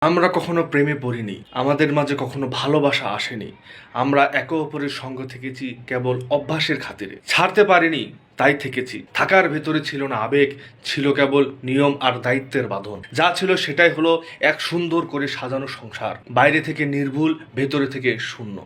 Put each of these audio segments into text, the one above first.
আমরা কখনো প্রেমে পড়িনি, আমাদের মাঝে কখনো ভালোবাসা আসেনি। আমরা একে অপরের সঙ্গ থেকেছি কেবল অভ্যাসের খাতিরে। ছাড়তে পারিনি, তাই থেকেছি। থাকার ভেতরে ছিল না আবেগ, ছিল কেবল নিয়ম আর দায়িত্বের বাঁধন। যা ছিল সেটাই হলো এক সুন্দর করে সাজানো সংসার, বাইরে থেকে নির্ভুল, ভেতরে থেকে শূন্য।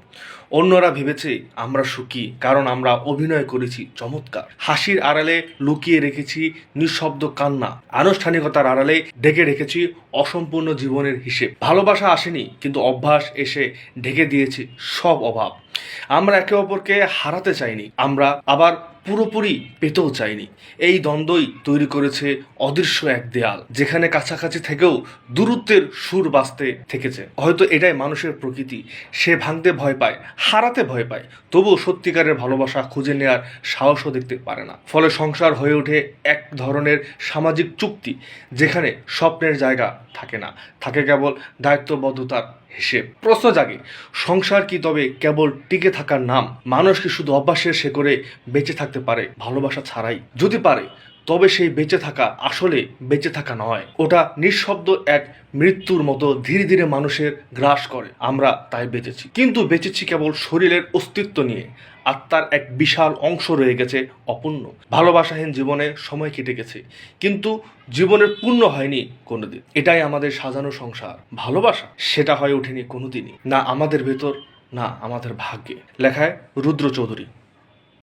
অন্যরা ভেবেছে আমরা সুখী কারণ আমরা অভিনয় করেছি চমৎকার। হাসির আড়ালে লুকিয়ে রেখেছি নিঃশব্দ কান্না, আনুষ্ঠানিকতার আড়ালে ঢেকে রেখেছি অসম্পূর্ণ জীবনের হিসেব। ভালোবাসা আসেনি, কিন্তু অভ্যাস এসে ঢেকে দিয়েছে সব অভাব। আমরা একে অপরকে হারাতে চাইনি, আমরা আবার পুরোপুরি পেতেও চাইনি। এই দ্বন্দ্বই তৈরি করেছে অদৃশ্য এক দেয়াল, যেখানে কাছাকাছি থেকেও দূরত্বের সুর বাজতে থেকেছে। হয়তো এটাই মানুষের প্রকৃতি, সে ভাঙতে ভয় পায়, হারাতে ভয় পায়, তবুও সত্যিকারের ভালোবাসা খুঁজে নেওয়ার সাহসও দেখতে পারে না। ফলে সংসার হয়ে ওঠে এক ধরনের সামাজিক চুক্তি, যেখানে স্বপ্নের জায়গা থাকে না, থাকে কেবল দায়িত্ববদ্ধতার হিসেব। প্রশ্ন জাগে, সংসার কি তবে কেবল টিকে থাকার নাম? মানুষ কি শুধু অভ্যাসের শেকড়ে বেঁচে থাকতে পারে ভালোবাসা ছাড়াই? যদি পারে, তবে সেই বেঁচে থাকা আসলে বেঁচে থাকা নয়, ওটা নিঃশব্দ এক মৃত্যুর মতো ধীরে ধীরে মানুষের গ্রাস করে। আমরা তাই বেঁচেছি, কিন্তু বেঁচেছি কেবল শরীরের অস্তিত্ব নিয়ে। আত্মার এক বিশাল অংশ রয়ে গেছে অপূর্ণ। ভালোবাসাহীন জীবনে সময় কেটে গেছে, কিন্তু জীবনের পূর্ণ হয়নি কোনোদিন। এটাই আমাদের সাজানো সংসার। ভালোবাসা সেটা হয়ে ওঠেনি কোনোদিনই, না আমাদের ভেতর, না আমাদের ভাগ্যে। লেখায় রুদ্র চৌধুরী।